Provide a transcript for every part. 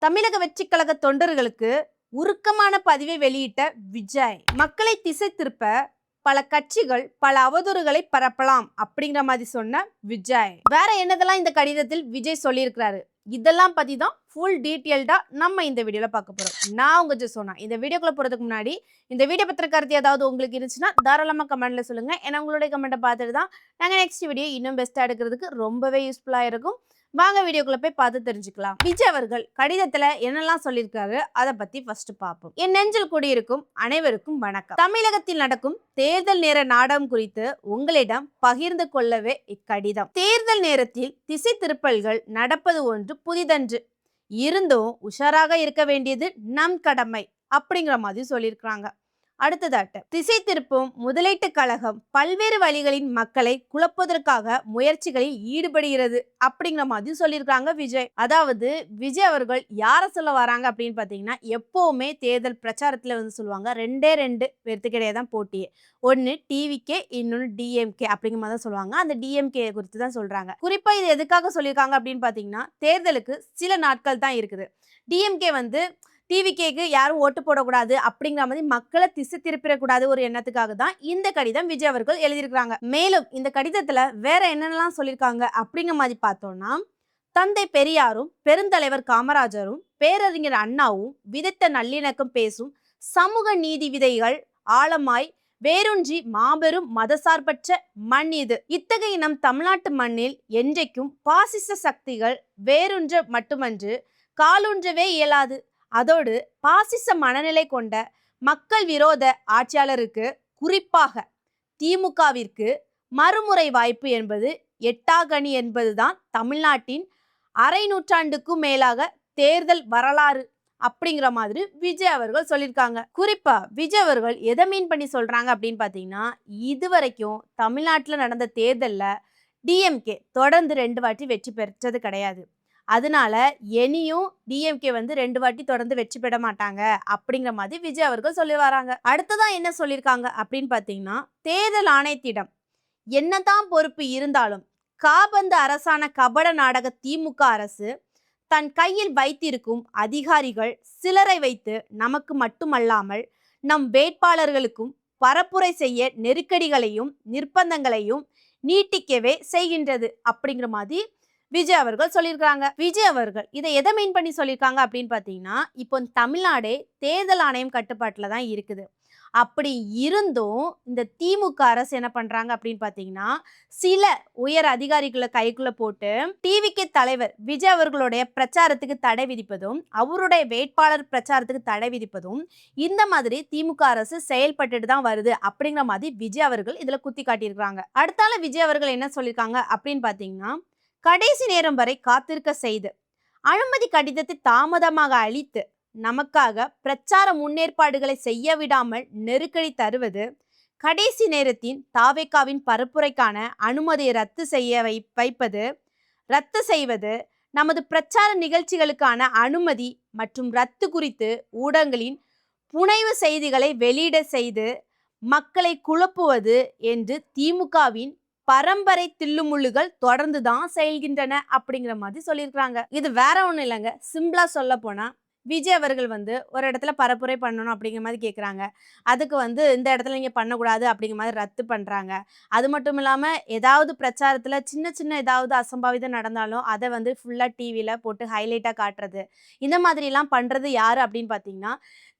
தமிழக வெற்றி கழக தொண்டர்களுக்கு உருக்கமான பதிவை வெளியிட்ட விஜய். மக்களை திசை திருப்ப பல கட்சிகள் பல அவதூறுகளை பரப்பலாம் அப்படிங்கிற மாதிரி சொன்ன விஜய். வேற என்னதெல்லாம் இந்த கடிதத்தில் விஜய் சொல்லியிருக்கிறாரு, இதெல்லாம் பத்தி தான் ஃபுல் டீட்டெயில்டா நம்ம இந்த வீடியோல பார்க்க போறோம். நான் உங்க ஜெசோனா. இந்த வீடியோக்குள்ள போறதுக்கு முன்னாடி இந்த வீடியோ பத்தின கருத்து ஏதாவது உங்களுக்கு இருந்துச்சுன்னா தாராளமா கமெண்ட்ல சொல்லுங்க. ஏன்னா உங்களுடைய கமெண்ட்டை பார்த்துட்டு தான் நாங்க நெக்ஸ்ட் வீடியோ இன்னும் பெஸ்டா எடுக்கிறதுக்கு ரொம்பவே யூஸ்ஃபுல்லா இருக்கும். வாங்க வீடியோக்குள்ள போய் பார்த்து தெரிஞ்சுக்கலாம். விஜய் அவர்கள் கடிதத்துல என்னெல்லாம் சொல்லியிருக்காரு அதை பத்தி ஃபர்ஸ்ட் பார்ப்போம். என் நெஞ்சில் குடியிருக்கும் அனைவருக்கும் வணக்கம். தமிழகத்தில் நடக்கும் தேர்தல் நேர நாடகம் குறித்து உங்களிடம் பகிர்ந்து கொள்ளவே இக்கடிதம். தேர்தல் நேரத்தில் திசை திருப்பல்கள் நடப்பது ஒன்று புதிதன்று, இருந்தும் உஷாராக இருக்க வேண்டியது நம் கடமை அப்படிங்கிற மாதிரி சொல்லியிருக்கிறாங்க. அடுத்ததாட்ட திசை திருப்பும் முதலீட்டு கழகம் பல்வேறு வழிகளின் மக்களை குழப்பதற்காக முயற்சிகளில் ஈடுபடுகிறது அப்படிங்கிற மாதிரி சொல்லியிருக்காங்க விஜய். அதாவது விஜய் அவர்கள் யாரை சொல்ல வராங்க அப்படின்னு பார்த்தீங்கன்னா, எப்பவுமே தேர்தல் பிரச்சாரத்தில் வந்து சொல்லுவாங்க ரெண்டு பேர்த்துக்கிடையே தான் போட்டியே. ஒன்று டிவிகே, இன்னொன்று டிஎம்கே அப்படிங்கிற மாதிரி தான் சொல்லுவாங்க. அந்த டிஎம்கே குறித்து தான் சொல்றாங்க. குறிப்பா இது எதுக்காக சொல்லியிருக்காங்க அப்படின்னு பார்த்தீங்கன்னா, தேர்தலுக்கு சில நாட்கள் தான் இருக்குது. டிஎம்கே வந்து டிவிகேக்கு யாரும் ஓட்டு போடக்கூடாது அப்படிங்கிற மாதிரி மக்களை திசை திருப்பிடக்கூடாது ஒரு எண்ணத்துக்காக தான் இந்த கடிதம் விஜய் அவர்கள் எழுதியிருக்கிறாங்க. மேலும் இந்த கடிதத்துல வேற என்னென்னலாம் சொல்லியிருக்காங்க அப்படிங்கிற மாதிரி பார்த்தோம்னா, தந்தை பெரியாரும் பெருந்தலைவர் காமராஜரும் பேரறிஞர் அண்ணாவும் விதைத்த நல்லிணக்கம் பேசும் சமூக நீதி விதைகள் ஆழமாய் வேரூன்றி மாபெரும் மதசார்பற்ற மண் இது. இத்தகைய நம் தமிழ்நாட்டு மண்ணில் என்றைக்கும் பாசிச சக்திகள் வேரூன்ற மட்டுமன்று காலூன்றவே இயலாது. அதோடு பாசிச மனநிலை கொண்ட மக்கள் விரோத ஆட்சியாளருக்கு, குறிப்பாக திமுகவிற்கு மறுமுறை வாய்ப்பு என்பது எட்டாகணி என்பதுதான் தமிழ்நாட்டின் அரை நூற்றாண்டுக்கும் மேலாக தேர்தல் வரலாறு அப்படிங்கிற மாதிரி விஜய் அவர்கள் சொல்லியிருக்காங்க. குறிப்பா விஜய் அவர்கள் எதை மீன் பண்ணி சொல்றாங்க அப்படின்னு பார்த்தீங்கன்னா, இதுவரைக்கும் தமிழ்நாட்டில் நடந்த தேர்தலில் டிஎம்கே தொடர்ந்து 2 வாட்டி வெற்றி பெற்றது கிடையாது. அதனால இனியும் டிஎம்கே வந்து 2 வாட்டி தொடர்ந்து வெற்றி பெற மாட்டாங்க அப்படிங்கிற மாதிரி விஜய் அவர்கள் சொல்லி வராங்க. அடுத்ததான் என்ன சொல்லியிருக்காங்க அப்படின்னு பார்த்தீங்கன்னா, தேர்தல் ஆணையத்திடம் என்னதான் பொறுப்பு இருந்தாலும் காபந்து அரசான கபட நாடக திமுக அரசு தன் கையில் வைத்திருக்கும் அதிகாரிகள் சிலரை வைத்து நமக்கு மட்டுமல்லாமல் நம் வேட்பாளர்களுக்கும் பரப்புரை செய்ய நெருக்கடிகளையும் நிர்பந்தங்களையும் நீட்டிக்கவே செய்கின்றது அப்படிங்கிற மாதிரி விஜய் அவர்கள் சொல்லியிருக்காங்க. விஜய் அவர்கள் இதை எதை மீன் பண்ணி சொல்லியிருக்காங்க அப்படின்னு பார்த்தீங்கன்னா, இப்போ தமிழ்நாடே தேர்தல் ஆணையம் கட்டுப்பாட்டில் தான் இருக்குது. அப்படி இருந்தும் இந்த திமுக அரசு என்ன பண்றாங்க அப்படின்னு பார்த்தீங்கன்னா, சில உயர் அதிகாரிகளை கைக்குள்ள போட்டு டிவிகே தலைவர் விஜய் அவர்களுடைய பிரச்சாரத்துக்கு தடை விதிப்பதும், அவருடைய வேட்பாளர் பிரச்சாரத்துக்கு தடை விதிப்பதும், இந்த மாதிரி திமுக அரசு செயல்பட்டுட்டு தான் வருது அப்படிங்கிற மாதிரி விஜய் அவர்கள் இதுல குத்தி காட்டியிருக்காங்க. அடுத்தால விஜய் அவர்கள் என்ன சொல்லியிருக்காங்க அப்படின்னு பார்த்தீங்கன்னா, கடைசி நேரம் வரை காத்திருக்க செய்து அனுமதி கடிதத்தை தாமதமாக அளித்து நமக்காக பிரச்சார முன்னேற்பாடுகளை செய்ய விடாமல் நெருக்கடி தருவது, கடைசி நேரத்தின் தாவேக்காவின் பரப்புரைக்கான அனுமதியை ரத்து செய்வது, நமது பிரச்சார நிகழ்ச்சிகளுக்கான அனுமதி மற்றும் ரத்து குறித்து ஊடகங்களின் புனைவு செய்திகளை வெளியிட செய்து மக்களை குழப்புவது என்று திமுகவின் பரம்பரை தில்லுமுள்ளுகள் தொடர்ந்து தான் செயல்கின்றன அப்படிங்கிற மாதிரி சொல்லியிருக்கிறாங்க. இது வேற ஒன்றும் இல்லைங்க. சிம்பிளா சொல்ல போனா, விஜய் அவர்கள் வந்து ஒரு இடத்துல பரப்புரை பண்ணணும் அப்படிங்கிற மாதிரி கேட்குறாங்க. அதுக்கு வந்து இந்த இடத்துல நீங்கள் பண்ணக்கூடாது அப்படிங்கிற மாதிரி ரத்து பண்ணுறாங்க. அது மட்டும் இல்லாமல் ஏதாவது பிரச்சாரத்தில் சின்ன ஏதாவது அசம்பாவிதம் நடந்தாலும் அதை வந்து ஃபுல்லாக டிவியில் போட்டு ஹைலைட்டாக காட்டுறது, இந்த மாதிரிலாம் பண்ணுறது யார் அப்படின்னு பார்த்தீங்கன்னா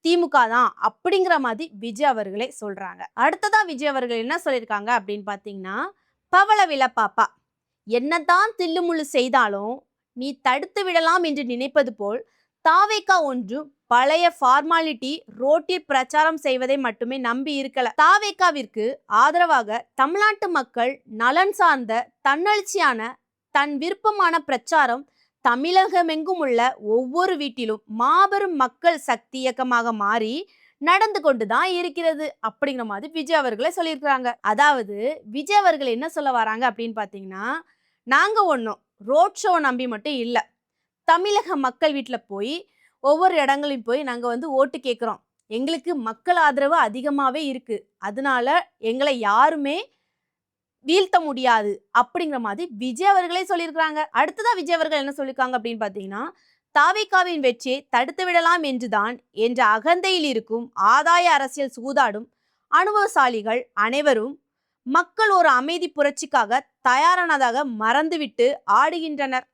திமுக தான் அப்படிங்கிற மாதிரி விஜய் அவர்களே சொல்கிறாங்க. அடுத்ததான் விஜய் அவர்கள் என்ன சொல்லியிருக்காங்க அப்படின்னு பார்த்தீங்கன்னா, பவள விழப்பாப்பா, என்னதான் தில்லுமுள்ளு செய்தாலும் நீ தடுத்து விடலாம் என்று நினைப்பது போல் தாவேக்கா ஒன்று பழைய ஃபார்மாலிட்டி ரோட்டில் பிரச்சாரம் செய்வதை மட்டுமே நம்பி இருக்கல. தாவேக்காவிற்கு ஆதரவாக தமிழ்நாட்டு மக்கள் நலன் சார்ந்த தன்னெழுச்சியான தன் விருப்பமான பிரச்சாரம் தமிழகமெங்கும் உள்ள ஒவ்வொரு வீட்டிலும் மாபெரும் மக்கள் சக்தி இயக்கமாக மாறி நடந்து கொண்டுதான் இருக்கிறது அப்படிங்கிற மாதிரி விஜய் அவர்களே சொல்லியிருக்கிறாங்க. அதாவது விஜய் அவர்கள் என்ன சொல்ல வராங்க அப்படின்னு பார்த்தீங்கன்னா, நாங்க ஒன்றும் ரோட் ஷோ நம்பி மட்டும் இல்லை, தமிழக மக்கள் வீட்டில் போய் ஒவ்வொரு இடங்களையும் போய் நாங்கள் வந்து ஓட்டு கேட்குறோம், எங்களுக்கு மக்கள் ஆதரவு அதிகமாகவே இருக்கு, அதனால எங்களை யாருமே வீழ்த்த முடியாது அப்படிங்கிற மாதிரி விஜய் அவர்களே சொல்லியிருக்கிறாங்க. அடுத்ததான் விஜய் அவர்கள் என்ன சொல்லியிருக்காங்க அப்படின்னு பார்த்தீங்கன்னா, தாவேகாவின் வெற்றியை தடுத்து விடலாம் என்றுதான் என்ற அகந்தையில் இருக்கும் ஆதாய அரசியல் சூதாடும் அனுபவசாலிகள் அனைவரும் மக்கள் ஒரு அமைதி புரட்சிக்காக தயாரானதாக மறந்துவிட்டு ஆடுகின்றனர்.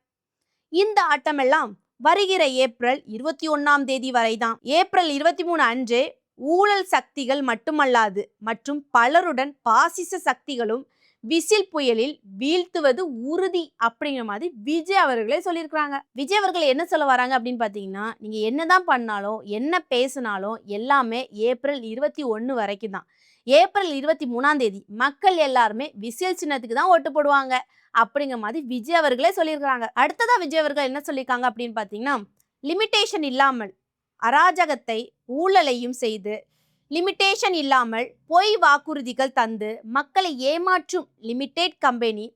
இந்த ஆட்டமெல்லாம் வருகிற ஏப்ரல் 21 வரைதான். ஏப்ரல் 23 அன்றே ஊழல் சக்திகள் மட்டுமல்லாது மற்றும் பலருடன் பாசிச சக்திகளும் விசில் புயலில் வீழ்த்துவது உறுதி அப்படிங்கிற மாதிரி விஜய் அவர்களே சொல்லியிருக்கிறாங்க. விஜய் அவர்கள் என்ன சொல்ல வராங்க அப்படின்னு பார்த்தீங்கன்னா, நீங்க என்னதான் பண்ணாலும் என்ன பேசினாலும் எல்லாமே ஏப்ரல் 21 வரைக்கும் தான். ஏப்ரல் 23 மக்கள் எல்லாருமே விசில் சின்னத்துக்கு தான் ஓட்டு போடுவாங்க அப்படிங்கிற மாதிரி விஜய் அவர்களே சொல்லியிருக்கிறாங்க. அடுத்ததா விஜய் அவர்கள் என்ன சொல்லியிருக்காங்க அப்படின்னு பார்த்தீங்கன்னா, லிமிட்டேஷன் இல்லாமல் அராஜகத்தை ஊழலையும் செய்து லிமிட்டேஷன் இல்லாமல் பொய் வாக்குறுதிகள் தந்து மக்களை ஏமாற்றும் லிமிடெட் கம்பெனி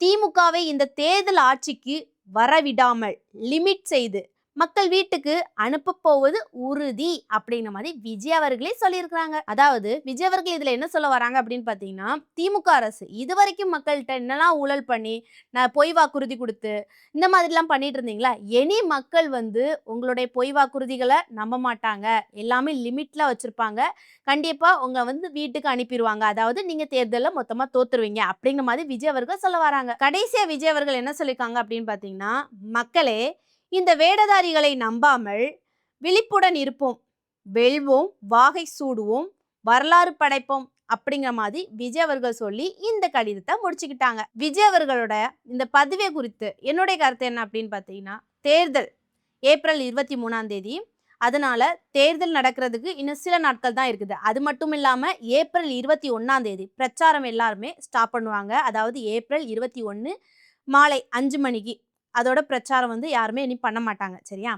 திமுகவை இந்த தேர்தல் ஆட்சிக்கு வரவிடாமல் லிமிட் செய்து மக்கள் வீட்டுக்கு அனுப்ப போவது உறுதி அப்படிங்கிற மாதிரி விஜய் அவர்களே சொல்லியிருக்கிறாங்க. அதாவது விஜய் அவர்கள் இதுல என்ன சொல்ல வராங்க அப்படின்னு பாத்தீங்கன்னா, திமுக அரசு இதுவரைக்கும் மக்கள்கிட்ட என்னெல்லாம் ஊழல் பண்ணி நான் பொய் வாக்குறுதி கொடுத்து இந்த மாதிரிலாம் பண்ணிட்டு இருந்தீங்களா, இனி மக்கள் உங்களுடைய பொய் வாக்குறுதிகளை நம்ப மாட்டாங்க, எல்லாமே லிமிட்ல வச்சிருப்பாங்க, கண்டிப்பா உங்க வீட்டுக்கு அனுப்பிடுவாங்க, அதாவது நீங்க தேர்தலில் மொத்தமா தோத்துருவீங்க அப்படிங்கிற மாதிரி விஜய் அவர்கள் சொல்ல வராங்க. கடைசியா விஜய் அவர்கள் என்ன சொல்லியிருக்காங்க அப்படின்னு பாத்தீங்கன்னா, மக்களே இந்த வேடதாரிகளை நம்பாமல் விழிப்புடன் இருப்போம், வெல்வோம், வாகை சூடுவோம், வரலாறு படைப்போம் அப்படிங்கிற மாதிரி விஜய் அவர்கள் சொல்லி இந்த கடிதத்தை முடிச்சுக்கிட்டாங்க. விஜய் அவர்களோட இந்த பதிவை குறித்து என்னுடைய கருத்து என்ன அப்படின்னு பார்த்தீங்கன்னா, தேர்தல் ஏப்ரல் 23 அதனால தேர்தல் நடக்கிறதுக்கு இன்னும் சில நாட்கள் தான் இருக்குது. அது மட்டும் இல்லாம ஏப்ரல் 21 பிரச்சாரம் எல்லாருமே ஸ்டாப் பண்ணுவாங்க. அதாவது ஏப்ரல் 21 மாலை 5 மணிக்கு அதோட பிரச்சாரம் யாருமே இனி பண்ண மாட்டாங்க. சரியா?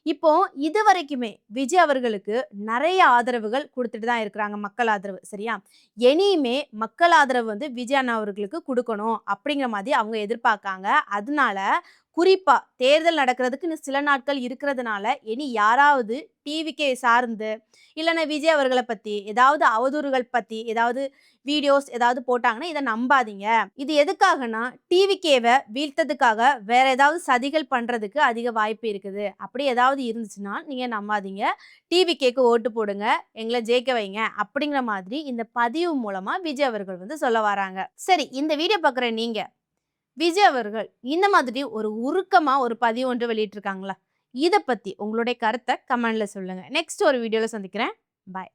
இப்போ இது வரைக்குமே விஜய் அவர்களுக்கு நிறைய ஆதரவுகள் கொடுத்துட்டு தான் இருக்கிறாங்க, மக்கள் ஆதரவு. சரியா? இனியுமே மக்கள் ஆதரவு விஜய் அண்ணா அவர்களுக்கு கொடுக்கணும் அப்படிங்கிற மாதிரி அவங்க எதிர்பார்க்காங்க. அதனால குறிப்பா தேர்தல் நடக்கிறதுக்கு இன்னும் சில நாட்கள் இருக்கிறதுனால இனி யாராவது டிவிக்கே சார்ந்து இல்லைன்னா விஜய் அவர்களை பத்தி ஏதாவது அவதூறுகள் பத்தி ஏதாவது வீடியோஸ் ஏதாவது போட்டாங்கன்னா இதை நம்பாதீங்க. இது எதுக்காகனா டிவிக்கேவை வீழ்த்ததுக்காக வேற ஏதாவது சதிகள் பண்றதுக்கு அதிக வாய்ப்பு இருக்குது. அப்படி ஏதாவது இருந்துச்சுன்னா நீங்க நம்பாதீங்க, டிவிக்கேக்கு ஓட்டு போடுங்க, எங்களை ஜெயிக்க வைங்க அப்படிங்கிற மாதிரி இந்த பதிவு மூலமா விஜய் அவர்கள் சொல்ல வராங்க. சரி, இந்த வீடியோ பார்க்குற நீங்க விஜய் அவர்கள் இந்த மாதிரி ஒரு உருக்கமா ஒரு பதிவு ஒன்று வெளியிட்டிருக்காங்களா, இதை பத்தி உங்களுடைய கருத்தை கமெண்ட்ல சொல்லுங்க. நெக்ஸ்ட் ஒரு வீடியோல சந்திக்கிறேன். பாய்.